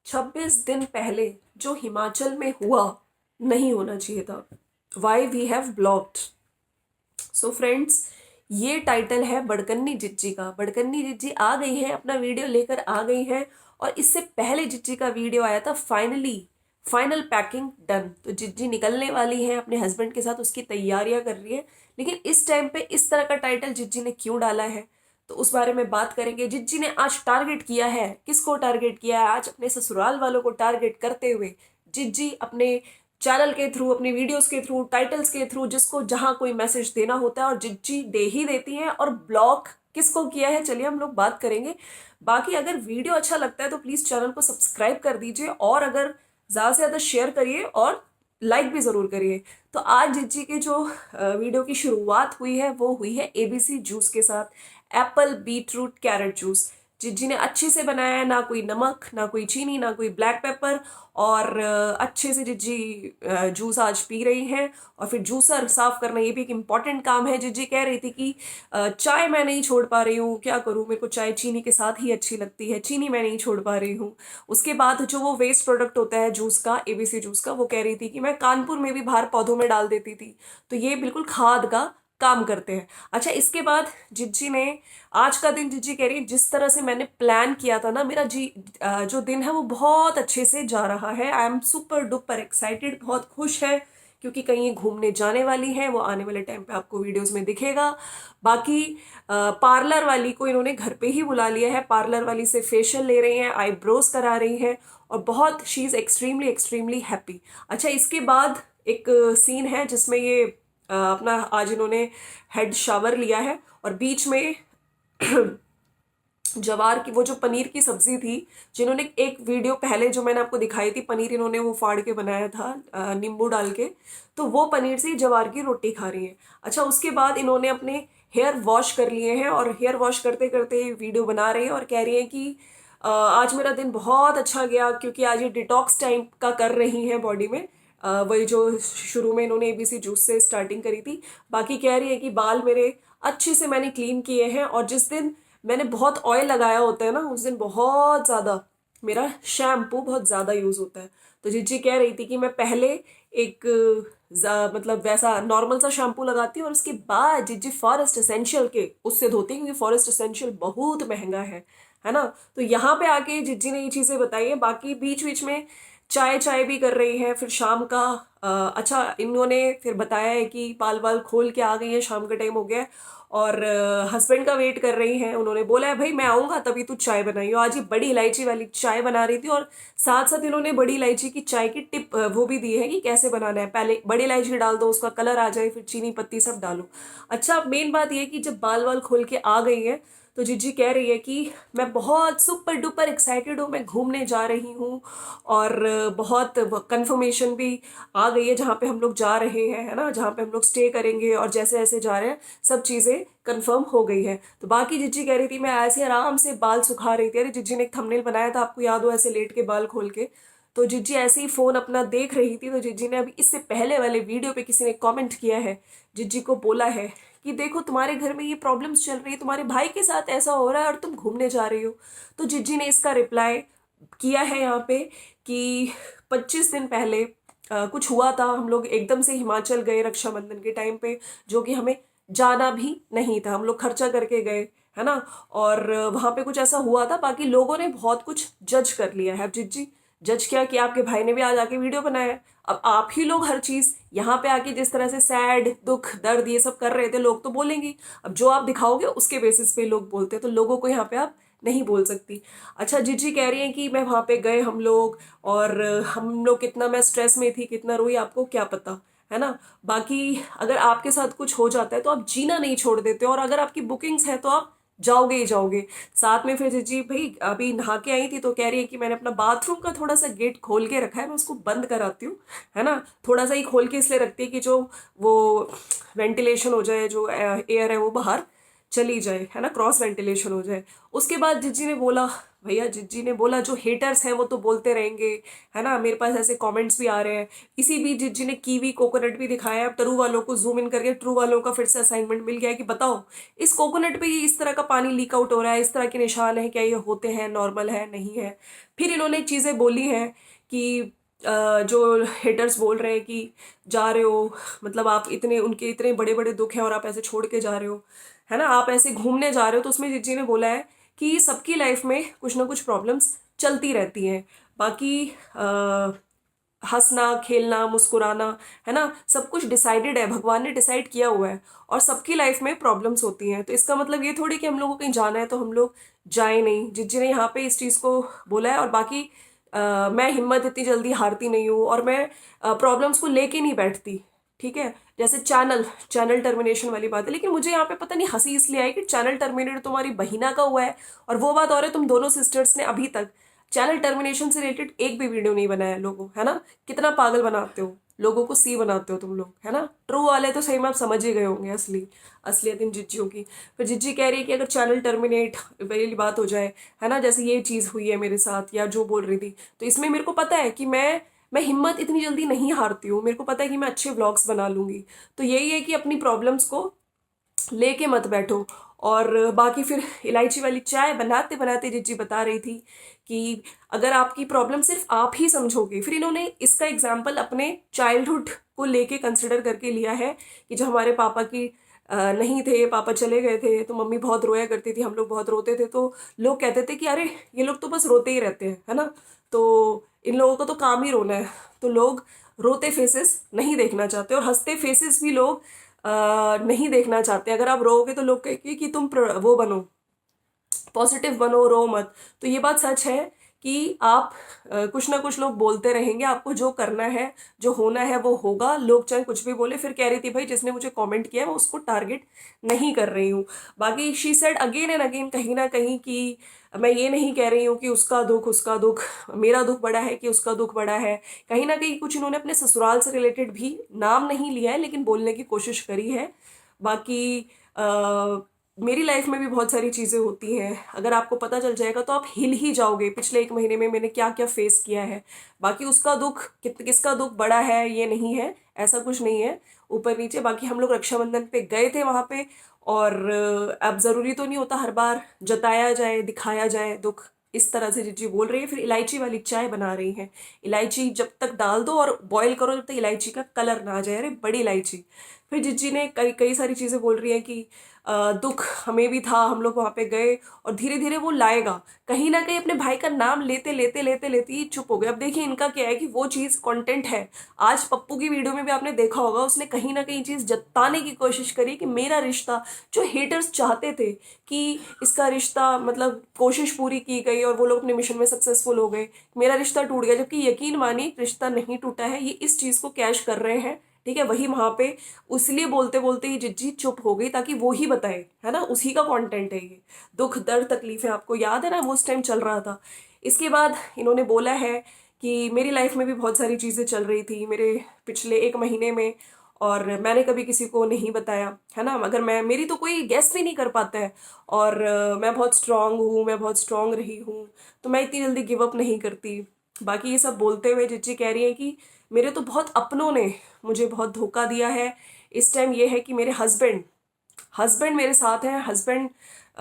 26 दिन पहले जो हिमाचल में हुआ नहीं होना चाहिए था। Why we have blocked. So friends, ये टाइटल है बड़कन्नी जिज्जी का। बड़कन्नी जिज्जी आ गई है, अपना वीडियो लेकर आ गई है। और इससे पहले जिज्जी का वीडियो आया था फाइनल पैकिंग डन। तो जिज्जी निकलने वाली है अपने हस्बैंड के साथ, उसकी तैयारियां कर रही है। लेकिन इस टाइम पे इस तरह का टाइटल जिज्जी ने क्यों डाला है, तो उस बारे में बात करेंगे। जिज्जी ने आज टारगेट किया है, किसको टारगेट किया है? आज अपने ससुराल वालों को टारगेट करते हुए जिज्जी अपने चैनल के थ्रू, अपनी वीडियोस के थ्रू, टाइटल्स के थ्रू, जिसको जहां कोई मैसेज देना होता है और जिज्जी दे ही देती है। और ब्लॉक किसको किया है, चलिए हम लोग बात करेंगे। बाकी अगर वीडियो अच्छा लगता है तो प्लीज चैनल को सब्सक्राइब कर दीजिए, और अगर ज्यादा से ज्यादा शेयर करिए और लाइक भी जरूर करिए। तो आज जिज्जी के जो वीडियो की शुरुआत हुई है वो हुई है एबीसी जूस के साथ, एप्पल बीटरूट कैरेट जूस। जिज्जी ने अच्छे से बनाया है, ना कोई नमक, ना कोई चीनी, ना कोई ब्लैक पेपर। और अच्छे से जिज्जी जूस आज पी रही हैं। और फिर जूसर साफ करना ये भी एक इम्पॉर्टेंट काम है। जिज्जी कह रही थी कि चाय मैं नहीं छोड़ पा रही हूँ, क्या करूँ, मेरे को चाय चीनी के साथ ही अच्छी लगती है, चीनी मैं नहीं छोड़ पा रही हूँ। उसके बाद जो वो वेस्ट प्रोडक्ट होता है जूस का, एबीसी जूस का, वो कह रही थी कि मैं कानपुर में भी बाहर पौधों में डाल देती थी। तो ये बिल्कुल खाद का काम करते हैं। अच्छा, इसके बाद जिज्जी ने आज का दिन, जिज्जी कह रही है जिस तरह से मैंने प्लान किया था ना, मेरा जो दिन है वो बहुत अच्छे से जा रहा है। I am super duper excited, बहुत खुश है, क्योंकि कहीं घूमने जाने वाली है। वो आने वाले टाइम पे आपको वीडियोस में दिखेगा। बाकी पार्लर वाली को इन्होंने घर पे ही बुला लिया है। पार्लर वाली से फेशियल ले रही हैं, आईब्रोज करा रही हैं, और बहुत she is extremely extremely happy. अच्छा, इसके बाद एक सीन है जिसमें ये अपना आज इन्होंने हेड शावर लिया है, और बीच में जवार की वो जो पनीर की सब्जी थी, जिन्होंने एक वीडियो पहले जो मैंने आपको दिखाई थी, पनीर इन्होंने वो फाड़ के बनाया था नींबू डाल के, तो वो पनीर से जवार की रोटी खा रही है। अच्छा, उसके बाद इन्होंने अपने हेयर वॉश कर लिए हैं, और हेयर वॉश करते करते वीडियो बना रहे हैं और कह रही हैं कि आज मेरा दिन बहुत अच्छा गया, क्योंकि आज ये डिटॉक्स टाइम का कर रही हैं बॉडी में। वही जो शुरू में इन्होंने एबीसी जूस से स्टार्टिंग करी थी। बाकी कह रही है कि बाल मेरे अच्छे से मैंने क्लीन किए हैं, और जिस दिन मैंने बहुत ऑयल लगाया होता है ना, उस दिन बहुत ज़्यादा मेरा शैम्पू बहुत ज़्यादा यूज़ होता है। तो जिज्जी कह रही थी कि मैं पहले एक मतलब वैसा नॉर्मल सा शैम्पू लगाती हूँ, और उसके बाद जिज्जी फॉरेस्ट एसेंशियल के उससे धोती है, क्योंकि फॉरेस्ट एसेंशियल बहुत महंगा है ना। तो यहाँ पे आके जिज्जी ने ये चीज़ें बताई है। बाकी बीच बीच में चाय चाय भी कर रही है। फिर शाम का अच्छा, इन्होंने फिर बताया है कि बाल बाल खोल के आ गई है, शाम का टाइम हो गया है, और हस्बैंड का वेट कर रही हैं। उन्होंने बोला है भाई मैं आऊँगा तभी तू चाय बनाइयो। आज ये बड़ी इलायची वाली चाय बना रही थी, और साथ साथ इन्होंने बड़ी इलायची की चाय की टिप वो भी दी है कि कैसे बनाना है। पहले बड़ी इलायची डाल दो, उसका कलर आ जाए, फिर चीनी पत्ती सब डालो। अच्छा, मेन बात ये है कि जब बाल बाल खोल के आ गई है, तो जिज्जी कह रही है कि मैं बहुत सुपर डुपर एक्साइटेड हूँ, मैं घूमने जा रही हूँ, और बहुत कंफर्मेशन भी आ गई है जहाँ पे हम लोग जा रहे हैं, है ना, जहाँ पे हम लोग स्टे करेंगे, और जैसे ऐसे जा रहे हैं सब चीज़ें कंफर्म हो गई है। तो बाकी जिज्जी कह रही थी मैं ऐसे आराम से बाल सुखा रही थी। अरे, जिज्जी ने एक थंबनेल बनाया था, आपको याद हो, ऐसे लेट के बाल खोल के। तो जिज्जी ऐसे ही फोन अपना देख रही थी। तो जिज्जी ने अभी इससे पहले वाले वीडियो पे किसी ने कमेंट किया है, जिज्जी को बोला है कि देखो तुम्हारे घर में ये प्रॉब्लम्स चल रही है, तुम्हारे भाई के साथ ऐसा हो रहा है और तुम घूमने जा रही हो। तो जिज्जी ने इसका रिप्लाई किया है यहाँ पे कि 25 दिन पहले कुछ हुआ था। हम लोग एकदम से हिमाचल गए रक्षाबंधन के टाइम पे, जो कि हमें जाना भी नहीं था, हम लोग खर्चा करके गए, है ना। और वहां पे कुछ ऐसा हुआ था। बाकी लोगों ने बहुत कुछ जज कर लिया है। अब जिज्जी जज किया कि आपके भाई ने भी आज आके वीडियो बनाया है। अब आप ही लोग हर चीज यहाँ पे आके जिस तरह से सैड, दुख, दर्द ये सब कर रहे थे, लोग तो बोलेंगे। अब जो आप दिखाओगे उसके बेसिस पे लोग बोलते हैं, तो लोगों को यहाँ पे आप नहीं बोल सकती। अच्छा, जिज्जी कह रही है कि मैं वहां पे गए हम लोग, और हम लोग कितना, मैं स्ट्रेस में थी, कितना रोई, आपको क्या पता, है ना। बाकी अगर आपके साथ कुछ हो जाता है तो आप जीना नहीं छोड़ देते, और अगर आपकी बुकिंग्स है तो आप जाओगे ही जाओगे। साथ में फिर जिज्जी भाई अभी नहा के आई थी, तो कह रही है कि मैंने अपना बाथरूम का थोड़ा सा गेट खोल के रखा है, मैं उसको बंद कराती हूँ, है ना। थोड़ा सा ही खोल के इसलिए रखती है कि जो वो वेंटिलेशन हो जाए, जो एयर है वो बाहर चली जाए, है ना, क्रॉस वेंटिलेशन हो जाए। उसके बाद जिज्जी ने बोला, भैया जिज्जी ने बोला जो हेटर्स हैं वो तो बोलते रहेंगे, है ना, मेरे पास ऐसे कमेंट्स भी आ रहे हैं। इसी बीच जिज्जी ने कीवी कोकोनट भी दिखाया। अब ट्रू वालों को जूम इन करके ट्रू वालों का फिर से असाइनमेंट मिल गया है कि बताओ इस कोकोनट पे ये इस तरह का पानी लीक आउट हो रहा है, इस तरह के निशान है, क्या ये होते हैं, नॉर्मल है, नहीं है। फिर इन्होंने चीजें बोली हैं कि जो हेटर्स बोल रहे हैं कि जा रहे हो, मतलब आप इतने उनके इतने बड़े बड़े दुख हैं और आप ऐसे छोड़ के जा रहे हो, है ना, आप ऐसे घूमने जा रहे हो। तो उसमें जिज्जी ने बोला है कि सबकी लाइफ में कुछ ना कुछ प्रॉब्लम्स चलती रहती हैं। बाकी हंसना खेलना मुस्कुराना, है ना, सब कुछ डिसाइडेड है, भगवान ने डिसाइड किया हुआ है। और सबकी लाइफ में प्रॉब्लम्स होती हैं। तो इसका मतलब ये थोड़ी कि हम लोगों को कहीं जाना है तो हम लोग जाए नहीं। जिज्जी ने यहाँ पे इस चीज़ को बोला है। और बाकी मैं हिम्मत इतनी जल्दी हारती नहीं हूँ और मैं प्रॉब्लम्स को लेके नहीं बैठती, ठीक है। जैसे चैनल टर्मिनेशन वाली बात है, लेकिन मुझे यहाँ पे पता नहीं हंसी इसलिए आई कि चैनल टर्मिनेट तुम्हारी बहिना का हुआ है और वो बात और है तुम दोनों सिस्टर्स ने अभी तक चैनल टर्मिनेशन से रिलेटेड एक भी वीडियो नहीं बनाया लोगों, है ना। कितना पागल बनाते हो लोगों को, सी बनाते हो तुम लोग, है ना। ट्रू वाले तो सही में आप समझ ही गए होंगे असलियत इन जिज्जियों की। फिर जिज्जी कह रही है कि अगर चैनल टर्मिनेट वाली बात हो जाए, है ना, जैसे ये चीज़ हुई है मेरे साथ या जो बोल रही थी, तो इसमें मेरे को पता है कि मैं हिम्मत इतनी जल्दी नहीं हारती हूँ। मेरे को पता है कि मैं अच्छे व्लॉग्स बना लूंगी। तो यही है कि अपनी प्रॉब्लम्स को लेके मत बैठो। और बाकी फिर इलायची वाली चाय बनाते बनाते जिज्जी बता रही थी कि अगर आपकी प्रॉब्लम सिर्फ आप ही समझोगे, फिर इन्होंने इसका एग्जाम्पल अपने चाइल्डहुड को लेके कंसिडर करके लिया है कि जब हमारे पापा की नहीं थे, पापा चले गए थे, तो मम्मी बहुत रोया करती थी, हम लोग बहुत रोते थे। तो लोग कहते थे कि अरे ये लोग तो बस रोते ही रहते हैं, है ना, तो इन लोगों को तो काम ही रोना है। तो लोग रोते फेसेस नहीं देखना चाहते और हंसते फेसेस भी लोग नहीं देखना चाहते। अगर आप रोओगे तो लोग कहेंगे कि तुम वो बनो, पॉजिटिव बनो, रो मत। तो ये बात सच है कि आप कुछ ना कुछ लोग बोलते रहेंगे, आपको जो करना है जो होना है वो होगा। लोग चाहे कुछ भी बोले। फिर कह रही थी भाई जिसने मुझे कमेंट किया मैं उसको टारगेट नहीं कर रही हूँ। बाकी she said again and again कहीं ना कहीं कि मैं ये नहीं कह रही हूँ कि उसका दुख मेरा दुख बड़ा है कि उसका दुख बड़ा है। कहीं ना कहीं कुछ इन्होंने अपने ससुराल से रिलेटेड भी नाम नहीं लिया है लेकिन बोलने की कोशिश करी है। बाकी मेरी लाइफ में भी बहुत सारी चीज़ें होती हैं, अगर आपको पता चल जाएगा तो आप हिल ही जाओगे पिछले 1 महीने में मैंने क्या क्या फेस किया है। बाकी उसका दुख किसका दुख बड़ा है ये नहीं है, ऐसा कुछ नहीं है, ऊपर नीचे। बाकी हम लोग रक्षाबंधन पे गए थे वहाँ पे। और अब ज़रूरी तो नहीं होता हर बार जताया जाए दिखाया जाए दुख, इस तरह से जिज्जी बोल रही है। फिर इलायची वाली चाय बना रही हैं। इलायची जब तक डाल दो और बॉईल करो जब तक इलायची का कलर ना आ जाए, अरे बड़ी इलायची। फिर जिज्जी ने कई कई सारी चीज़ें बोल रही है कि दुख हमें भी था, हम लोग वहाँ पे गए और धीरे धीरे वो लाएगा। कहीं ना कहीं अपने भाई का नाम लेते लेते लेते लेते ही चुप हो गए। अब देखिए इनका क्या है कि वो चीज़ कंटेंट है। आज पप्पू की वीडियो में भी आपने देखा होगा, उसने कहीं ना कहीं चीज़ जताने की कोशिश करी कि मेरा रिश्ता, जो हेटर्स चाहते थे कि इसका रिश्ता, मतलब कोशिश पूरी की गई और वो लोग अपने मिशन में सक्सेसफुल हो गए, मेरा रिश्ता टूट गया। जबकि यकीन मानिए रिश्ता नहीं टूटा है, ये इस चीज़ को कैश कर रहे हैं, ठीक है। वही वहां पे उसलिए बोलते बोलते ही जिज्जी चुप हो गई ताकि वो ही बताए, है ना, उसी का कंटेंट है ये। दुख दर्द तकलीफें आपको याद है ना, वो उस टाइम चल रहा था। इसके बाद इन्होंने बोला है कि मेरी लाइफ में भी बहुत सारी चीज़ें चल रही थी मेरे पिछले 1 महीने में और मैंने कभी किसी को नहीं बताया, है ना। मगर मेरी तो कोई गेस भी नहीं कर पाता है। और मैं बहुत स्ट्रांग हूँ, मैं बहुत स्ट्रांग रही हूँ, तो मैं इतनी जल्दी गिव अप नहीं करती। बाकी ये सब बोलते हुए जिज्जी कह रही है कि मेरे तो बहुत अपनों ने मुझे बहुत धोखा दिया है। इस टाइम ये है कि मेरे हस्बैंड हस्बैंड मेरे साथ हैं, हस्बैंड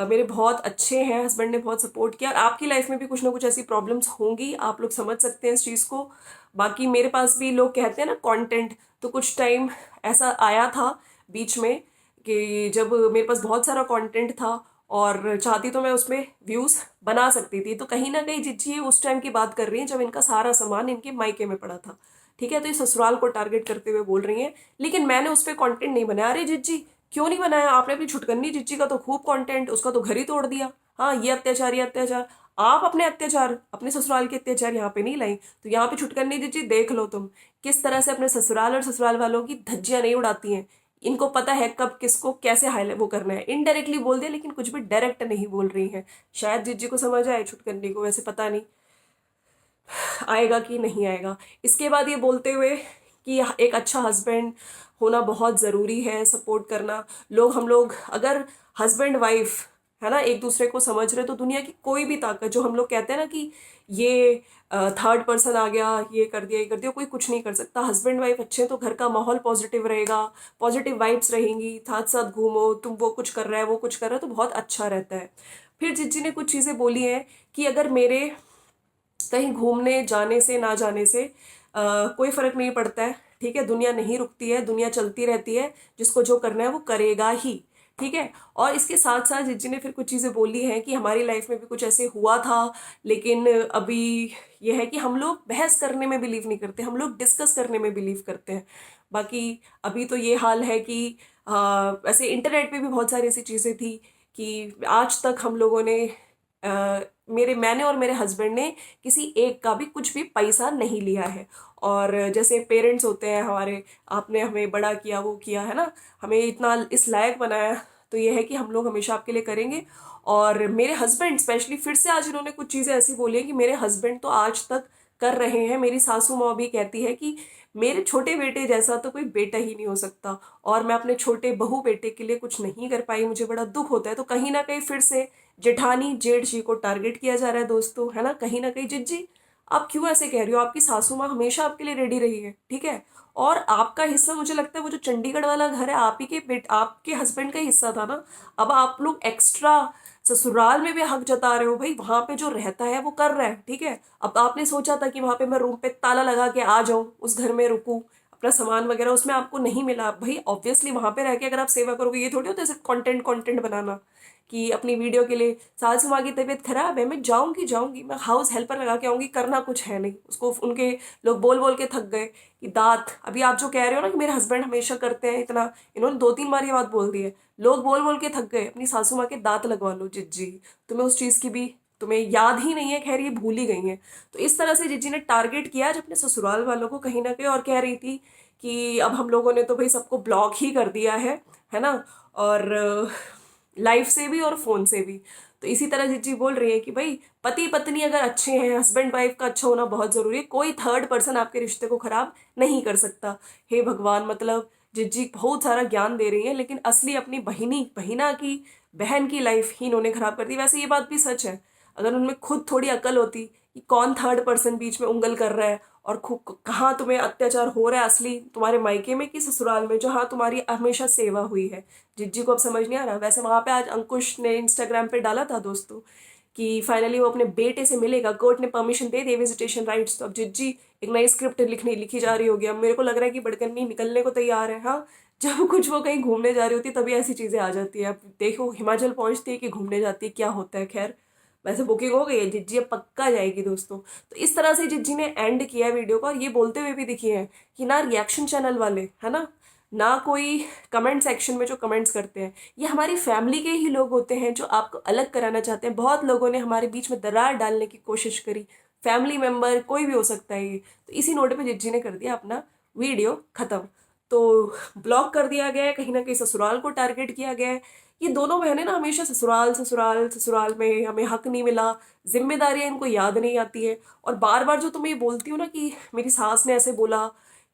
मेरे बहुत अच्छे हैं, हस्बैंड ने बहुत सपोर्ट किया। और आपकी लाइफ में भी कुछ ना कुछ ऐसी प्रॉब्लम्स होंगी, आप लोग समझ सकते हैं इस चीज़ को। बाकी मेरे पास भी लोग कहते हैं ना कंटेंट, तो कुछ टाइम ऐसा आया था बीच में कि जब मेरे पास बहुत सारा कंटेंट था और चाहती तो मैं उसमें व्यूज़ बना सकती थी। तो कहीं ना कहीं जिज्जी उस टाइम की बात कर रही हैं जब इनका सारा सामान इनके मायके में पड़ा था, ठीक है। तो ये ससुराल को टारगेट करते हुए बोल रही हैं, लेकिन मैंने उस पर कॉन्टेंट नहीं बनाया। अरे जिज्जी क्यों नहीं बनाया आपने? अपनी छुटकन्नी जिज्जी का तो खूब कंटेंट, उसका तो घर ही तोड़ दिया। हाँ ये अत्याचार, आप अपने अत्याचार, अपने ससुराल के अत्याचार यहाँ पे नहीं लाई। तो यहाँ पे छुटकन्नी जिज्जी देख लो तुम किस तरह से अपने ससुराल और ससुराल वालों की धज्जियां नहीं उड़ाती हैं। इनको पता है कब किसको कैसे हाईलाइट वो करना है। इनडायरेक्टली बोल दिया लेकिन कुछ भी डायरेक्ट नहीं बोल रही है। शायद जिज्जी को समझ आए, छुटकन्नी को वैसे पता नहीं आएगा कि नहीं आएगा। इसके बाद ये बोलते हुए कि एक अच्छा हस्बैंड होना बहुत ज़रूरी है, सपोर्ट करना। हम लोग अगर हस्बैंड वाइफ है ना एक दूसरे को समझ रहे, तो दुनिया की कोई भी ताकत, जो हम लोग कहते हैं ना कि ये थर्ड पर्सन आ गया, ये कर दिया, ये कर दिया, कोई कुछ नहीं कर सकता। हस्बैंड वाइफ अच्छे हैं तो घर का माहौल पॉजिटिव रहेगा, पॉजिटिव वाइब्स रहेंगी, साथ साथ घूमो, तुम वो कुछ कर रहा है वो कुछ कर रहा है तो बहुत अच्छा रहता है। फिर जिज्जी ने कुछ चीज़ें बोली हैं कि अगर मेरे कहीं घूमने जाने से ना जाने से कोई फर्क नहीं पड़ता है, ठीक है, दुनिया नहीं रुकती है, दुनिया चलती रहती है, जिसको जो करना है वो करेगा ही, ठीक है। और इसके साथ साथ जिज्जी ने फिर कुछ चीज़ें बोली हैं कि हमारी लाइफ में भी कुछ ऐसे हुआ था, लेकिन अभी ये है कि हम लोग बहस करने में बिलीव नहीं करते, हम लोग डिस्कस करने में बिलीव करते हैं। बाकी अभी तो ये हाल है कि वैसे इंटरनेट पे भी बहुत सारी ऐसी चीज़ें थी कि आज तक हम लोगों ने मैंने और मेरे हस्बैंड ने किसी एक का भी कुछ भी पैसा नहीं लिया है। और जैसे पेरेंट्स होते हैं हमारे, आपने हमें बड़ा किया, वो किया है ना, हमें इतना इस लायक बनाया, तो ये है कि हम लोग हमेशा आपके लिए करेंगे। और मेरे हस्बैंड स्पेशली, फिर से आज इन्होंने कुछ चीज़ें ऐसी बोली हैं कि मेरे हस्बैंड तो आज तक कर रहे हैं। मेरी सासू माँ भी कहती है कि मेरे छोटे बेटे जैसा तो कोई बेटा ही नहीं हो सकता, और मैं अपने छोटे बहू बेटे के लिए कुछ नहीं कर पाई, मुझे बड़ा दुख होता है। तो कहीं ना कहीं फिर से जेठानी जेठ जी को टारगेट किया जा रहा है दोस्तों, है ना। कहीं ना कहीं जिज्जी आप क्यों ऐसे कह रही हो, आपकी सासू माँ हमेशा आपके लिए रेडी रही है, ठीक है। और आपका हिस्सा, मुझे लगता है वो जो चंडीगढ़ वाला घर है आप ही के आपके हस्बैंड का हिस्सा था ना। अब आप लोग एक्स्ट्रा ससुराल में भी हक जता रहे हो, भाई वहां पे जो रहता है वो कर रहा है, ठीक है। अब आपने सोचा था कि वहां पे मैं रूम पे ताला लगा के आ जाऊं, उस घर में रुकूं, अपना सामान वगैरह, उसमें आपको नहीं मिला। भाई ऑब्वियसली वहां पे रह के अगर आप सेवा करोगे, ये थोड़ी होता है सिर्फ कंटेंट कंटेंट बनाना कि अपनी वीडियो के लिए सासू माँ की तबीयत खराब है, मैं जाऊंगी मैं हाउस हेल्पर लगा के आऊंगी, करना कुछ है नहीं उसको। उनके लोग बोल बोल के थक गए कि दांत, अभी आप जो कह रहे हो ना कि मेरे हस्बैंड हमेशा करते हैं इतना, इन्होंने 2-3 बार ये बात बोल दी है, लोग बोल बोल के थक गए। अपनी सासू माँ के दांत लगवा लो जिज्जी, तुम्हें उस चीज की भी तुम्हें याद ही नहीं है, खैर ये भूल ही गई है। तो इस तरह से जिज्जी ने टारगेट किया आज अपने ससुराल वालों को कहीं ना कहीं, और कह रही थी कि अब हम लोगों ने तो भाई सबको ब्लॉक ही कर दिया है ना, और लाइफ से भी और फोन से भी। तो इसी तरह जिज्जी बोल रही है कि भाई पति पत्नी अगर अच्छे हैं, हस्बैंड वाइफ का अच्छा होना बहुत जरूरी है, कोई थर्ड पर्सन आपके रिश्ते को खराब नहीं कर सकता। हे भगवान, मतलब जिज्जी बहुत सारा ज्ञान दे रही है, लेकिन असली अपनी बहिना की बहन की लाइफ ही इन्होंने खराब कर दी। वैसे ये बात भी सच है, अगर उनमें खुद थोड़ी अकल होती कि कौन थर्ड पर्सन बीच में उंगल कर रहा है, और कहाँ तुम्हें अत्याचार हो रहा है, असली तुम्हारे मायके में कि ससुराल में, जो हाँ तुम्हारी हमेशा सेवा हुई है। जिज्जी को अब समझ नहीं आ रहा। वैसे वहां पे आज अंकुश ने इंस्टाग्राम पे डाला था दोस्तों कि फाइनली वो अपने बेटे से मिलेगा, कोर्ट ने परमिशन दे दी, विजिटेशन राइट्स। तो अब जिज्जी एक नई स्क्रिप्ट लिखी जा रही होगी। अब मेरे को लग रहा है कि बड़कन्नी निकलने को तैयार है। हाँ, जब कुछ वो कहीं घूमने जा रही होती तभी ऐसी चीजें आ जाती है। अब देखो हिमाचल पहुंचती है कि घूमने जाती है, क्या होता है। खैर वैसे बुकिंग हो गई है, जिज्जी अब पक्का जाएगी दोस्तों। तो इस तरह से जिज्जी ने एंड किया है वीडियो को, और ये बोलते हुए भी दिखी है कि ना रिएक्शन चैनल वाले, है ना कोई कमेंट सेक्शन में जो कमेंट्स करते हैं, ये हमारी फैमिली के ही लोग होते हैं जो आपको अलग कराना चाहते हैं। बहुत लोगों ने हमारे बीच में दरार डालने की कोशिश करी, फैमिली मेंबर कोई भी हो सकता है ये। तो इसी नोट पे जिज्जी ने कर दिया अपना वीडियो खत्म। तो ब्लॉक कर दिया गया है, कहीं ना कहीं ससुराल को टारगेट किया गया है। ये दोनों बहनें ना हमेशा ससुराल ससुराल ससुराल में, हमें हक नहीं मिला, जिम्मेदारियां इनको याद नहीं आती है। और बार बार जो तुम्हें ये बोलती हूँ ना कि मेरी सास ने ऐसे बोला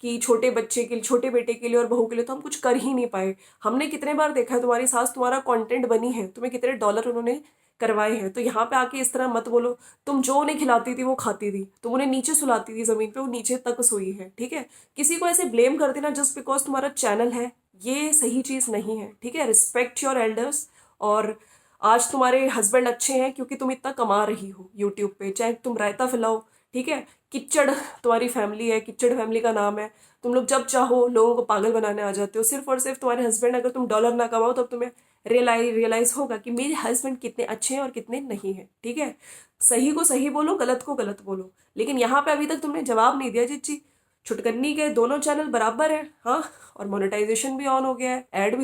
कि छोटे बच्चे के लिए, छोटे बेटे के लिए और बहू के लिए तो हम कुछ कर ही नहीं पाए। हमने कितने बार देखा है तुम्हारी सास तुम्हारा कंटेंट बनी है, तुम्हें कितने डॉलर उन्होंने करवाए हैं। तो यहाँ पे आके इस तरह मत बोलो। तुम जो उन्हें खिलाती थी वो खाती थी, तुम उन्हें नीचे सुलाती थी जमीन पे, वो नीचे तक सोई है, ठीक है। किसी को ऐसे ब्लेम कर देना जस्ट बिकॉज तुम्हारा चैनल है, ये सही चीज नहीं है, ठीक है। Respect your elders. और आज तुम्हारे हस्बैंड अच्छे हैं क्योंकि तुम इतना कमा रही हो यूट्यूब पे, चाहे तुम रायता फैलाओ, ठीक है। किच्चड़ तुम्हारी फैमिली है, किच्चड़ फैमिली का नाम है। तुम लोग जब चाहो लोगों को पागल बनाने आ जाते हो, सिर्फ और सिर्फ तुम्हारे हस्बैंड, अगर तुम डॉलर ना कमाओ तब तुम्हें रियलाइज होगा कि मेरे हस्बैंड कितने अच्छे हैं और कितने नहीं है, ठीक है। सही को सही बोलो, गलत को गलत बोलो। लेकिन यहाँ पे अभी तक तुमने जवाब नहीं दिया जिज्जी। छुटकन्नी के दोनों चैनल बराबर है, हाँ, और मोनेटाइजेशन भी ऑन हो गया है, ऐड भी